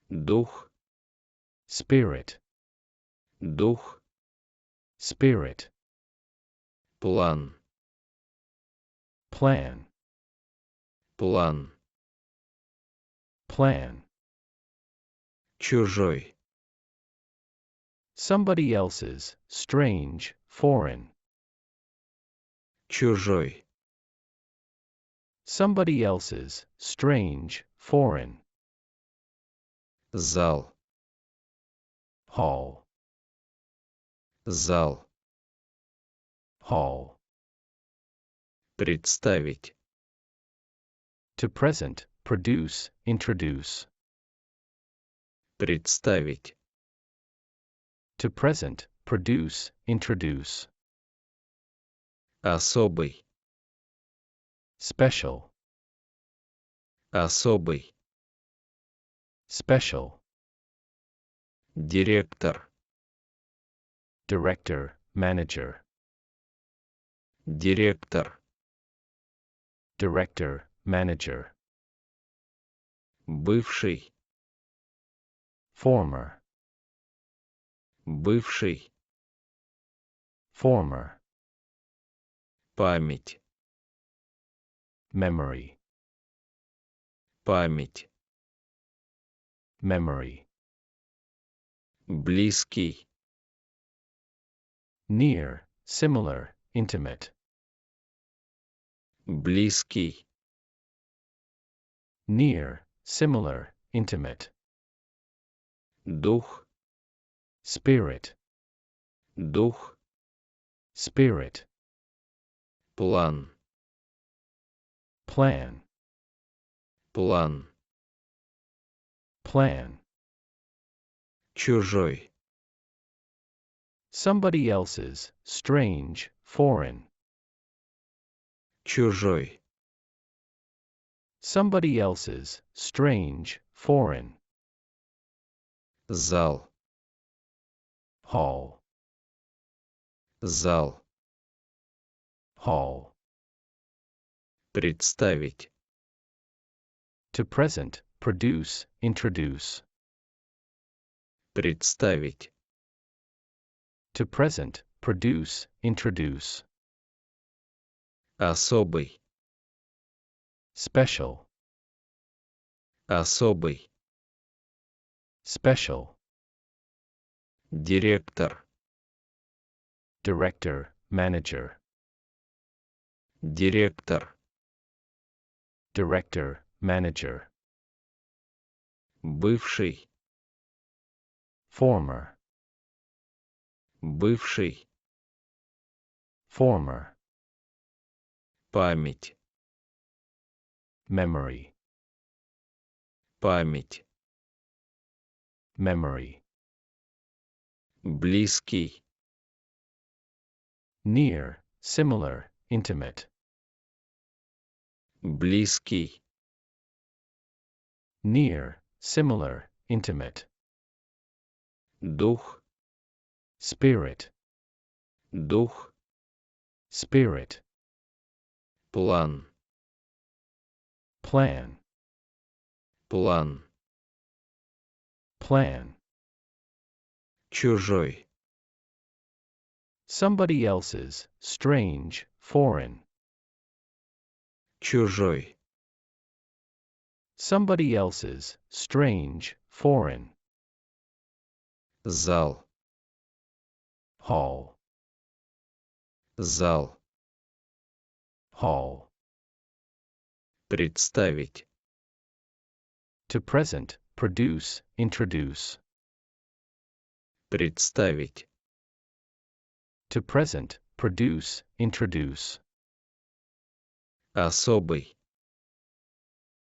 дух, spirit, дух, spirit, план, plan, план, plan, чужой, somebody else's, strange, foreign, чужой, somebody else's, strange, foreign, зал, hall, зал, hall, представить, to present, produce, introduce, представить, to present, produce, introduce, особый, special, особый, special, директор, director, manager, директор, director, manager, бывший, former, бывший, former, память, memory, память, memory, близкий, near, similar, intimate, близкий, near, similar, intimate, дух, spirit, дух, spirit, план, plan, план, plan, чужой, somebody else's, strange, foreign, чужой, somebody else's, strange, foreign, зал, hall, зал, hall, представить, to present, produce, introduce, представить, to present, produce, introduce, особый, special, особый, special, директор, director, manager, директор, director, manager, бывший, former, бывший, former, память, memory, память, memory, близкий, near, similar, intimate, близкий, near, similar, intimate, дух, spirit, дух, spirit, план, plan, план, plan, чужой, somebody else's, strange, foreign, чужой, somebody else's, strange, foreign, зал, hall, зал, hall, представить, to present, produce, introduce, представить, to present, produce, introduce, особый,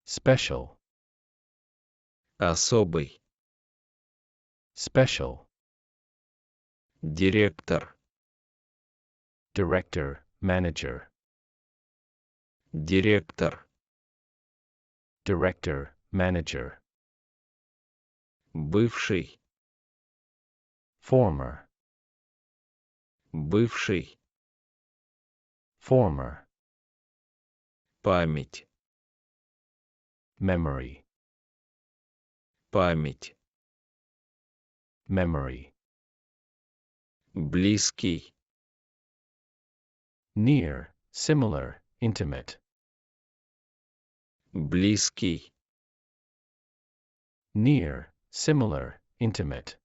special, особый, special, директор, director, manager, директор, director, manager, бывший, former, бывший, former, память, memory, Память. Memory. Близкий. Near, similar, intimate. Близкий. Near, similar, intimate.